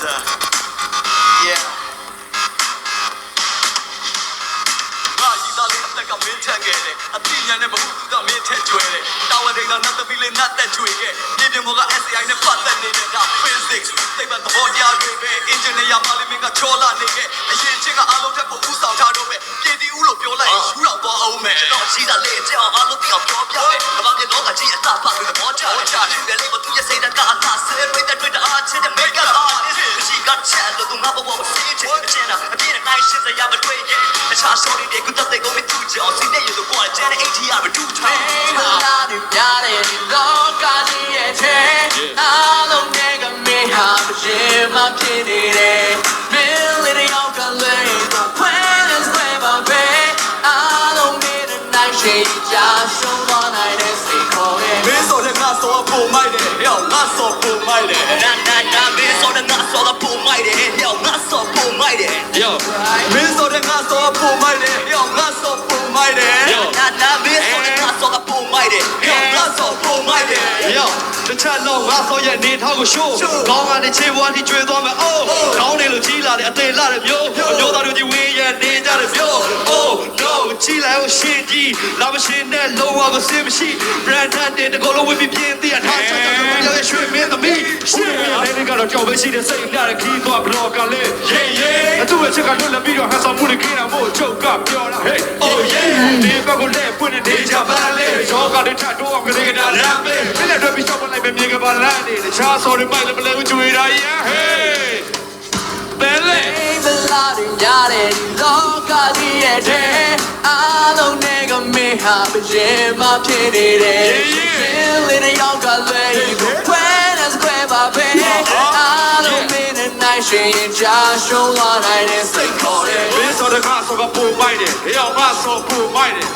Yeah. ကမင်းထက်ခဲ့တယ်အသိဉာဏ်နဲ့ဘ ഹു သူကမင်းထက်ကျွဲတယ်တာဝန်တွေကနတ်သမီးလေးနတ်သက်ကျွေခဲ့မြေပြင်ပေါ်က SCI နဲ့ပတ်သက်နေတဲ့ဒါ physics သိပ္ပံသဘောတရားတွေပဲ engineer မလေးမင်းကချောလာနေခဲ့အရင်ချင်းကအလုံးထက်ကိုဦးဆောင်ထားတော့ပဲပြည်တီဦးလို့ပြောလိုက်ယူတော့သွားအောင်မယ်ကျွန်တော်ရှိတာလေးကြောင်အားလုံးသိအောင်ပြောပြမယ်ဘာမှပြန်တော့ကကြီးအသာဖတ်ပြီးတော့ကြားတယ်တယ်လေးမသူရဲ့စိတ်ဓာတ်ကအသာဆဲပိတ်တဲ့တွေ့တာအချင်းတဲ့ make up artist ရှိကချဲလို့သူငါဘဝကိုစီးချင်အချင်းတာအပြည့်နဲ့နိုင်ရှင်းစရာမတွေ့ရဲ့တခြား story တွေကိုတက်တဲ့ကိုမသူကြောင်စီးတဲ့ရလို့ကွာကျန်တဲ့ ATR မတူထားဘူးလာနေပြတဲ့ဒီလောကကြီးရဲ့ထဲအားလုံးနဲ့ကမေးဟာမရှင်မဖြစ်နေတယ်မင်းလေးရောက်ကလေးတော့ခွဲနေစဲပါပဲအားလုံးနဲ့နိုင်ရှိကြရှုံးသွားနိုင်တဲ့စိတ်ခေါ်ရဲ့မင်းဆိုတဲ့ငါဆိုပုံမိုက်တယ်ဟဲ့ငါဆိုပုံမိုက်တယ်နာမင်းဆိုတဲ့ငါဆိုပုံမိုက်တယ်ဟဲ့ငါဆိုပုံမိုက်တယ်မင်းဆိုတဲ့ငါဆိုပုံမိုက်တယ်ဟဲ့ငါဆိုပုံမိုက်တယ်နာမင်းဆိုတဲ့ငါဆိုပုံမိုက်တယ်ဟဲ့ငါဆိုပုံမိုက်တယ်တခြားလုံးငါဆိုရဲ့နေထောက်ကိုရှိုးကောင်းကနေချေဘွားထိကျွေးသွားမယ်အိုးကောင်းနေလို့ကြီးလာတယ်အသေးလာတယ်မျိုးမျိုးသားတို့ကြီးဝေးရနေကြတယ်မျိုး Oh no ကြီးလာကိုရှင်းကြီးလာမရှင်းတဲ့လုံးဝကိုစင်မရှိ brand တဲ့တကောလုံးဝင်ပြီးပြင်းသေးတာထားချက်တော့ပြောရရွှေမင်းသမီးရှင်းရတဲ့နေ့ကတော့ကြောက်ပဲရှိတဲ့စိတ်နဲ့ခီးသွားဘလော့ကလေး yeah အတူပဲချက်ကလွတ်လပ်ပြီးတော့ဟန်ဆောင်မှုတွေခင်းတာမို့ချုပ်ကပြောတာ hey oh yeah ဒီဘက်ကလည်းပွင့်နေကြပါလေရောကတဲ့ထတော့ကလေးကလာလမ်းပဲမင်းလည်းတွေ့ပြီးရှောက်ပလိုက်ပဲမြေကပါလမ်းနေတခြား sorry မိုက်လည်းမလဲဘူးကျွေးတာ yeah hey ဘယ်လဲမလာရင်ရတယ်လောကကြီးရဲ့တဲ့အားလုံးနဲ့ကမေးဟာမရင်မဖြစ်နေတယ်လေးတွေရောက်ကလေးကိုခွဲနေစခွဲပါပဲအားလုံးနဲ့နိုင်ရှင်ကြရှုံးလာနိုင်တဲ့စိတ်ခေါ်တယ်မင်းဆိုတဲ့ငါဆိုကပုံမိုက်တယ်ဟဲ့ငါဆိုပုံမိုက်တယ်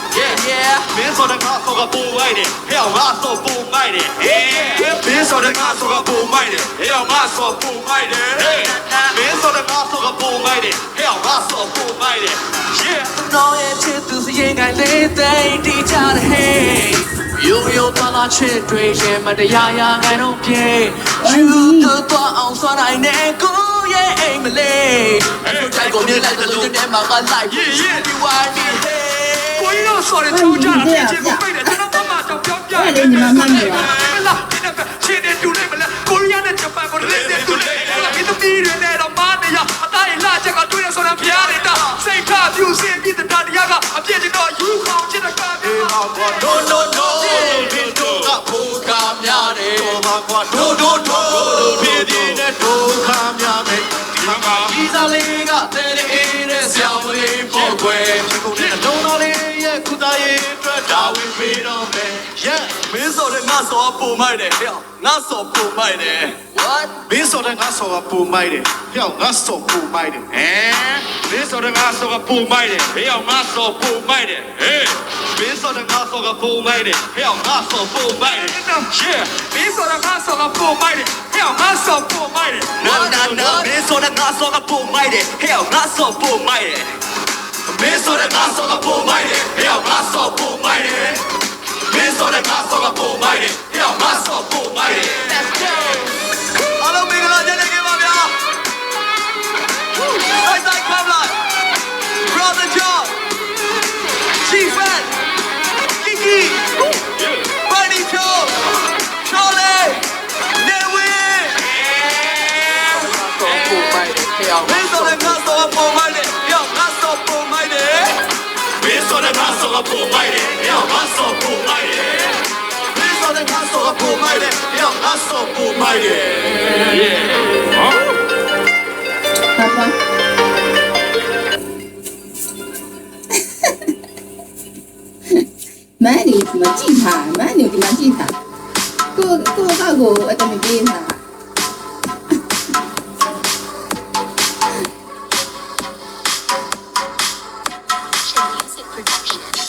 yeah မင်းဆိုတဲ့ငါဆိုကပုံမိုက်တယ်ဟဲ့ငါဆိုပုံမိုက်တယ် yeah မင်းဆိုတဲ့ငါဆိုကပုံမိုက်တယ်ဟဲ့ငါဆိုပုံမိုက်တယ် မင်းဆိုတဲ့ငါဆိုကပုံမိုက်တယ်ဟဲ့ငါဆိုပုံမိုက်တယ် yeah တော့ရဲ့ချစ်သူစရင်ကိုင်းလေးသိတီးကြတယ် hey ရိုးသွားလာချစ်တွေရဲ့မတရားရာငိုင်းတော့ပြေယူတော့အောင်ဆွမ်းနိုင်တဲ့ကိုရဲ့အိမ်မလေးအဲ့ဒါကိုမြင်လိုက်တဲ့လူတွေမှာကလိုက်ဒီဝိုင်းဒီကိုရီးယားဆိုတဲ့ချိုးကြတာချစ်ကိုပိတ်တယ်ကျွန်တော်မမတော့ပြောပြတယ်ညီမမနေပါလားဒီနေ့ချစ်တဲ့တူလေးမလားကိုရီးယားနဲ့ဂျပန်ကိုလေးတဲ့တူလေးဒီသမီးတွေနဲ့တော့မနေရအတိုင်းလာချက်ကတွေ့ရဆိုတာဖျားနေတာစိတ်ထားပြူစင်ပြီးတဲ့တရားကအပြည့်ကျွန်တော်ယူခေါင်းချစ်တဲ့ကားမျိုး no ဒီတော့ကဘူကာများတယ်ဒိုပြည်ဒီနဲ့ဒုက္ခများမယ်ဒီစားလေးကတဲ့တဲ့ဆောင်းလေးပေါ်ခွဲဒီတော့တော်လေးရဲ့ကုသရေးအတွက်ဒါဝင်ပြီးတော့မယ် yeah မင်းဆိုတဲ့ငါဆိုပုံမိုက်တယ်ဟဲ့ငါဆိုပုံမိုက်တယ် what မင်းဆိုတဲ့ငါဆိုပုံမိုက်တယ်ဟဲ့ငါဆိုပုံမိုက်တယ်မင်းဆိုတဲ့ငါဆိုပုံမိုက်တယ်ဟဲ့ငါဆိုပုံမိုက်တယ်မင်းဆိုတဲ့ငါဆိုပုံမိုက်တယ်ဟဲ့ငါဆိုပုံမိုက်တယ် yeah မင်းဆိုတဲ့ငါဆိုပုံမိုက်တယ်ဟဲ့ငါဆိုပုံမိုက်တယ် no မင်းဆိုတဲ့ငါဆိုပုံမိုက်တယ်ဟဲ့ငါဆိုပုံမိုက်တယ်မင်းဆိုတဲ့ငါဆိုပုံမိုက်တယ်ဟဲ့ငါဆိုပုံမိုက်တယ်မင်းဆိုတဲ့ငါဆိုပုံမိုက်တယ်ဟဲ့ငါဆိုပုံမိုက်တယ် let's go အားလုံးမင်္ဂလာကြတဲ့ခင်ပါဗျာ Side Club Live Brother John G-Fan Kiki Bunny Joe Charlie Nevin မင်းဆိုတဲ့ငါဆိုပုံမိုက်တယ်ဟဲ့ငါဆိုပုံမိုက်တယ်မင်းဆိုတဲ့ငါဆိုပုံမိုက်တယ်ဟဲ့ငါဆိုပုံမိုက်တယ်မင်းဆိုတဲ့ငါဆိုပုံမိုက်တယ်ဟဲ့ငါဆိုပုံမိုက်တယ် yeah 爸爸。买你怎么进他？买你怎么进他？过我怎么进他？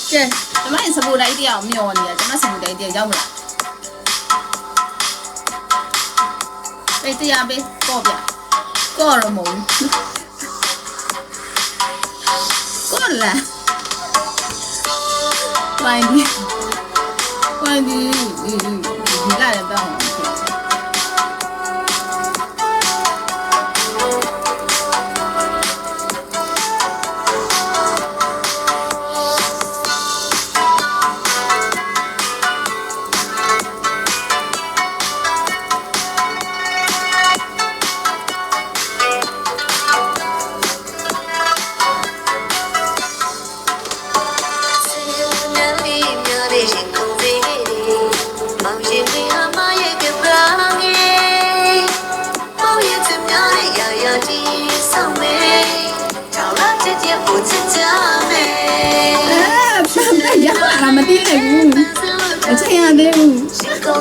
这怎么也是不来一点没有呢？怎么是不来一点要不啦？被这样被告别，告了蒙，告了。Fine. ဒီလာတဲ့တောင်းမသိနိုင်ဘူးအချိန်ရသေးဘူးကို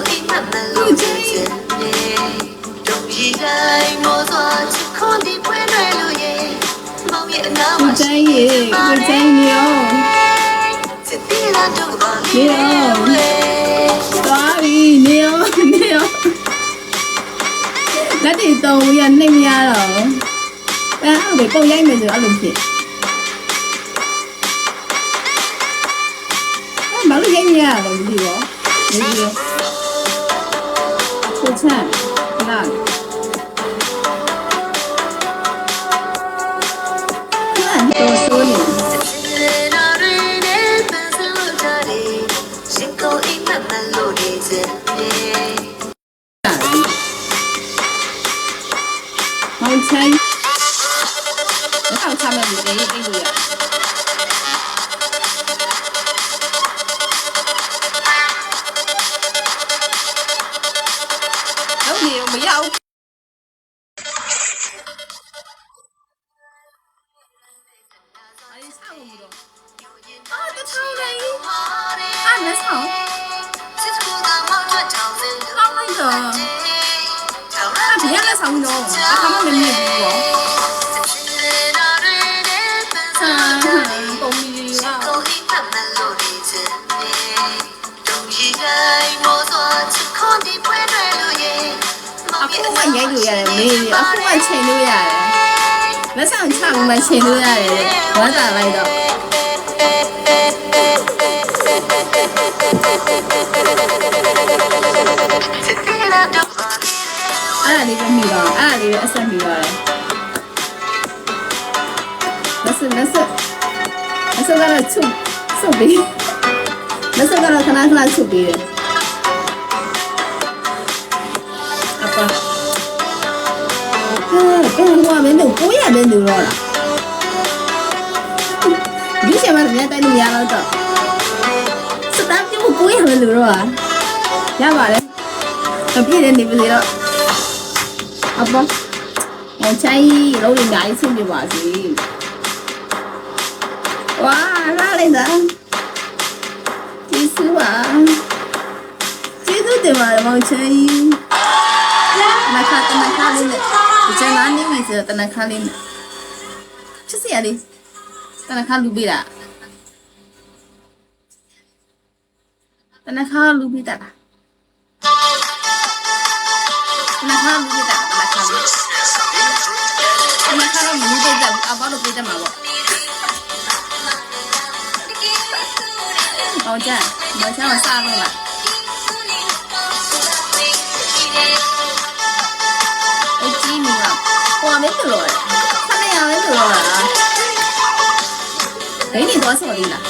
ကျင်းရေရောသွားပြီနေရောလက်တွေတုံးရနှိမ့်မရတော့အဲ့လိုပုံရိုက်မယ်ဆိုအဲ့လိုဖြစ်ဘာလို့ရိုက်နေရလဲမသိဘူးဒီလိုကိုချမ်းလာတော့ဆိုနေမောင်ချိုင်းတော့ချမ်းမယ်လေအေးလို့ရမရဘူးအဲ့ဒီဆောင်းဘူးတော့တထောင်းလေးအဲ့လက်ဆောင်းကောင်းလိုက်တော့အဲ့ဒီလက်ဆောင်းတော့အခါမှမမြင်ဘူးပေါ့ဆန်ပုံမီရောအခုမှရိုက်လို့ရတယ်မေးအခုမှချိန်လို့ရတယ်လက်ဆောင်ချမှချိန်လို့ရတယ်ဝမ်းသာလိုက်တော့အဲ့ဒါလေးပဲမိတော့အဲ့ဒါလေးပဲအဆက်မိတော့တယ်လက်စကတော့ချုပ်ပြီးလက်စကတော့ခဏချုပ်ပြီးတယ်ဟိုကမင်းတို့ကိုရမင်းတို့တော့လားဒီချက်မှလည်းတိုင်းလို့ရတော့စတမ်းပြုတ်ကိုရမင်းတို့တော့ရပါတယ်အပြည့်နဲ့နေပြီတော့အပေါ်ဟိုချိုင်းလုံးလေးနိုင်ဆင်းပြပါစီဝါလာလိုက်တာကျေးဇူးပါကျေးဇူးတင်ပါတယ်မောင်ချိုင်းနခါလေးနဲ့ကျန်လာနေပြီဆိုတော့တနခါလေးနဲ့ချစ်စရာလေးတနခါလူပေးတာတနခါလူပေးတာတနခါလူပေးတာတနခါလူပေးတာအဘောလို့ပေးတယ်မှာပေါ့ဟောကြမချမ်းမစားဘူးလားဟိုမင်းတို့ရောခဏရမင်းတို့ရောလားဒိနေတော့ဆော်လေးလား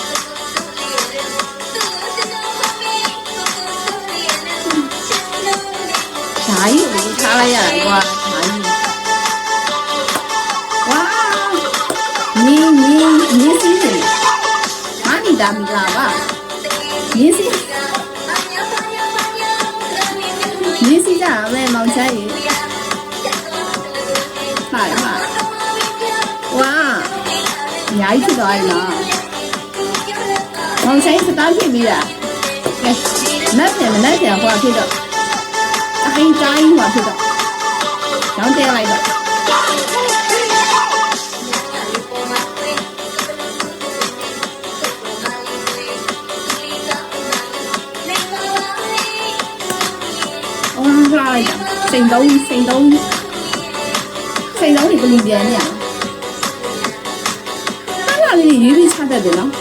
ဓာကြီးကိုထားလိုက်ရတာကွာဓာကြီးဝါမင်းစီးတယ်မာနီဒါမီလာပါမင်းစီးကြမယ်မောင်ချမ်းကြီးဟာဝါညာကြီးဖြစ်သွားပြီလားမောင်ဆိုင်စတားဖြစ်ပြီလားနတ်ပြန်ဟိုဖြစ်တော့အဟိုင်းတိုင်းဟိုဖြစ်တော့ကျောင်းတဲလိုက်တော့လာလိုက်တာစိန်တုံးဒီပလီပြန်နေရအားလာလေးရေးပြီးချတတ်တယ်နော်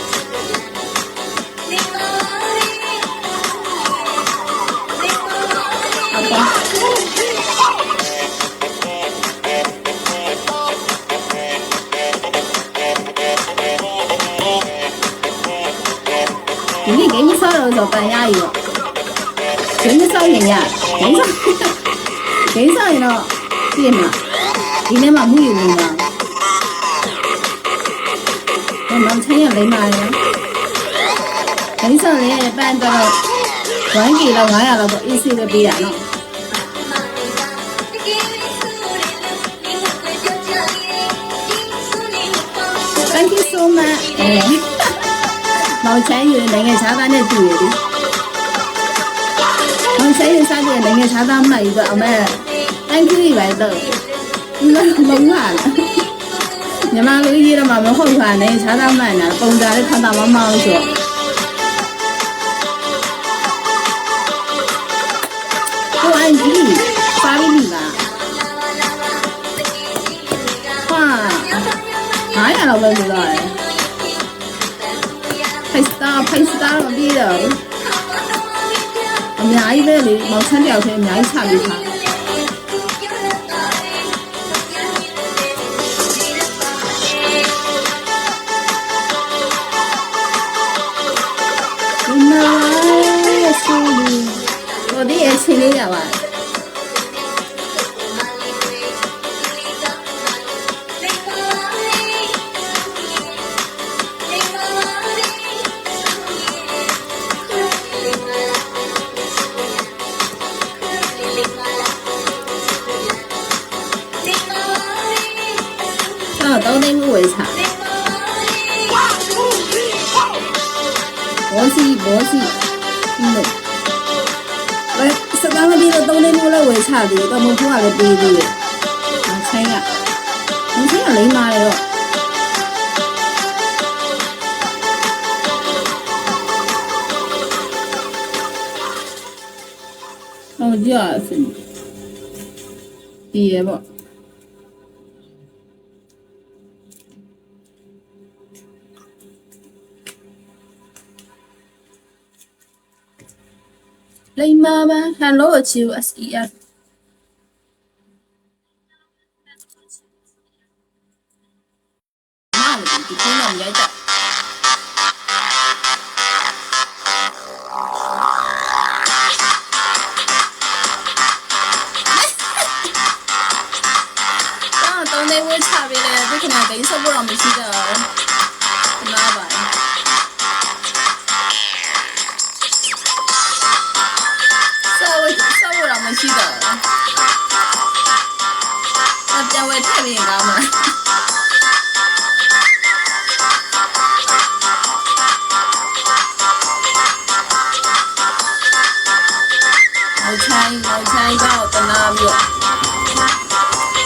ဒီနေ့ဂိမ်းမဆောက်တော့ဆိုပန်ရည်ရောဂိမ်းမဆောက်ရင်ရဂိမ်းဆောက်ရင်တော့ပြည့်မှာဒီနေ့မှမှုယူနေတာမောင်ချင်းရလိမ့်ပါလေဂိမ်းဆောက်ရင်ပန်တော့1K လောက်900လောက်တော့ AC ပဲပေးတာနော် Thank you so much မောင်ချမ်းရနိုင်ငံခြားသားနဲ့တူရည်မောင်ချမ်းရစားတဲ့နိုင်ငံခြားသားမှတ်ယူတော့အမေ Thank you ပဲတော့မုံလာညီမလေးကြီးတော့မဟုတ်ပါနဲ့ခြားသားမှတ်နေတာပုံစံလေးခဏမမောင်းဆိုကိုအန်ကြီးပါပြီလားဟာ900လောက်ပဲလို့ရတယ်ဖိစတာတော့ပြီးတော့အများကြီးပဲလေမောင်ချမ်းတယောက်တည်းအများကြီးချပြီးထားဒီအချင်းလေးရပါတော့သိမှုဝေးချဘောစီလို့စကားမပြီးတော့3လေးမျိုးလောက်ဝယ်ချပြီးတော့မဖို့ကလည်းပေးသေးတယ်။မချင်းကလိမ့်မာလေတော့ဟုတ်ကြစင်ဒီရပေါ့လိမ္မာပါ Hello HUSEF နားလေဒီဖုန်းနဲ့ရိုက်တာတောင်းနေဝချပေးတယ်ဒီခဏဂိမ်းဆော့ဖို့တော့မရှိတော့နားပါမရှိတော့အပြောင်းဝဲထည့်ပြီးကောင်းမလားမောင်ချိုင်းတော့တနာပြီးတော့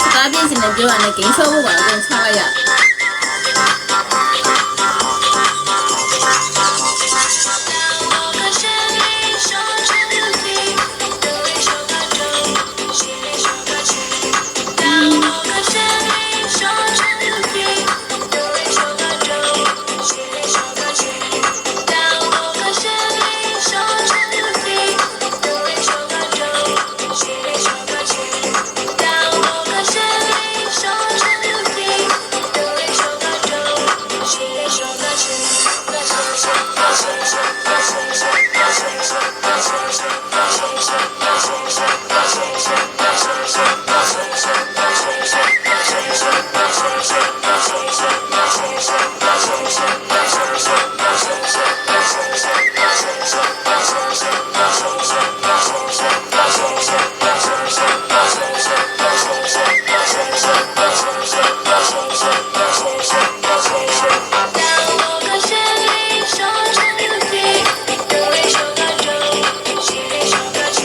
စကားပြင်းစင်နဲ့ပြောရတဲ့ဂိမ်းဆော့ဖို့ပါအကုန်ချလိုက်ရ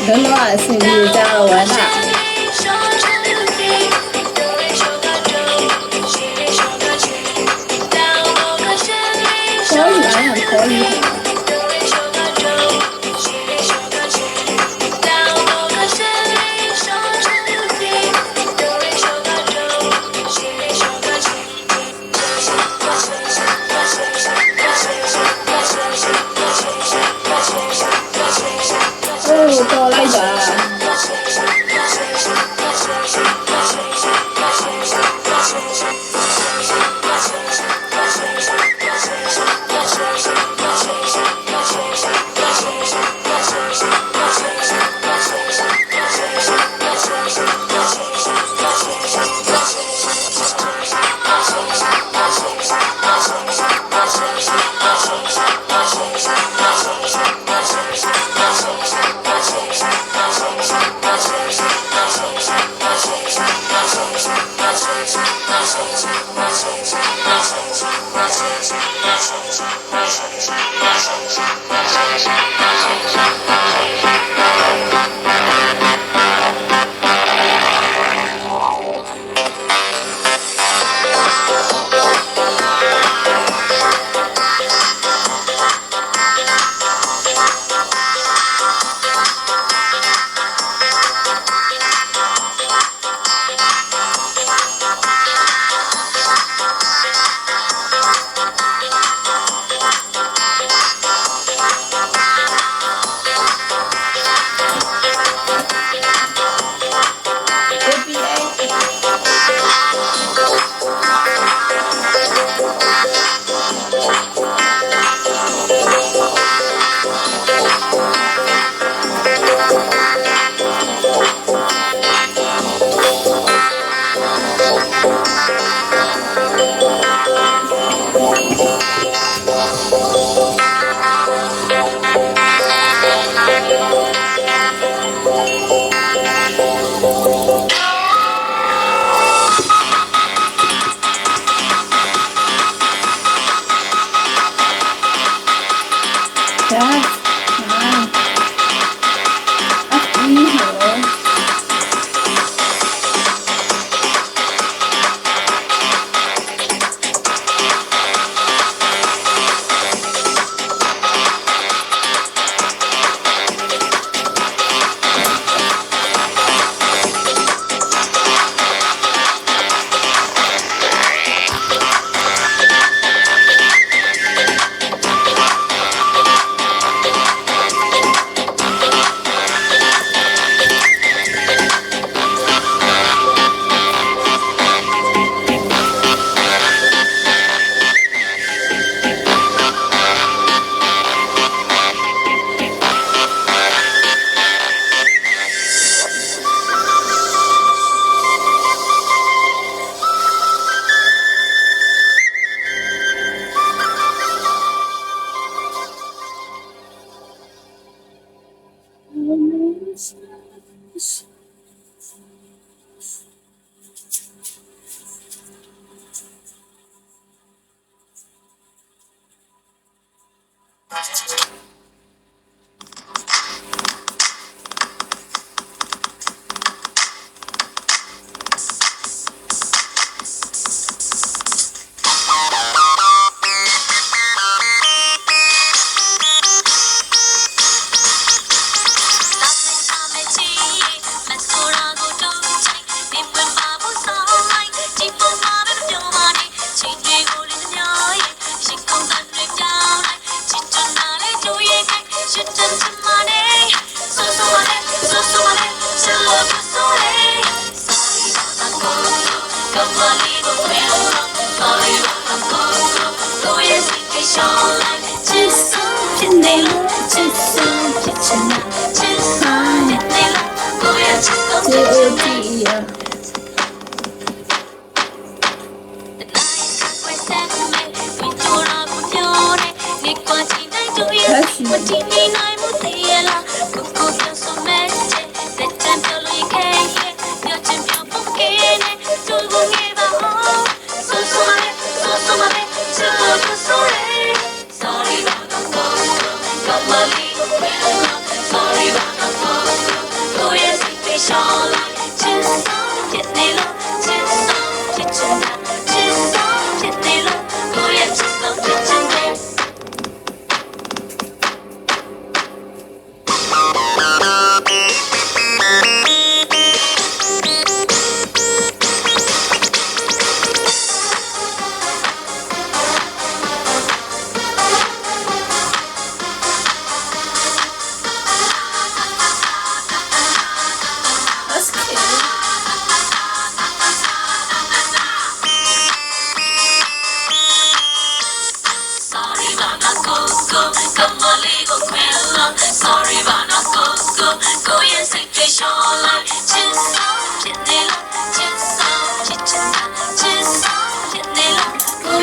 ဘယ်လိုအဆင်ပြေကြတော့ဝမ်းသာခေါ်ယူတော်လိုက်ပါ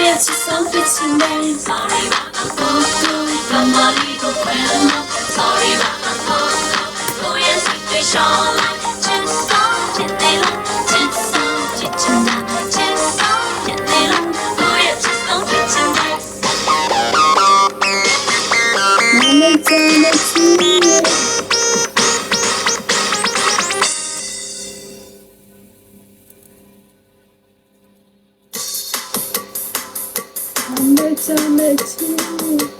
Yes. ဆုံးဖြစ်ချင်တယ် Sorry ပါ Somebody go friend Sorry ပါ ကိုရဲ့စိတ်တွေရှောင်းလိုက်ချစ်ဆုံးချစ်နေလို့ချစ်ဆုံးချစ်ချင်တာချစ်ဆုံးချစ်နေလို့ကိုရဲ့ချစ်ဆုံးချစ်ချင်တယ် မမချင်တဲ့ချီမမချင်တဲ့ချီ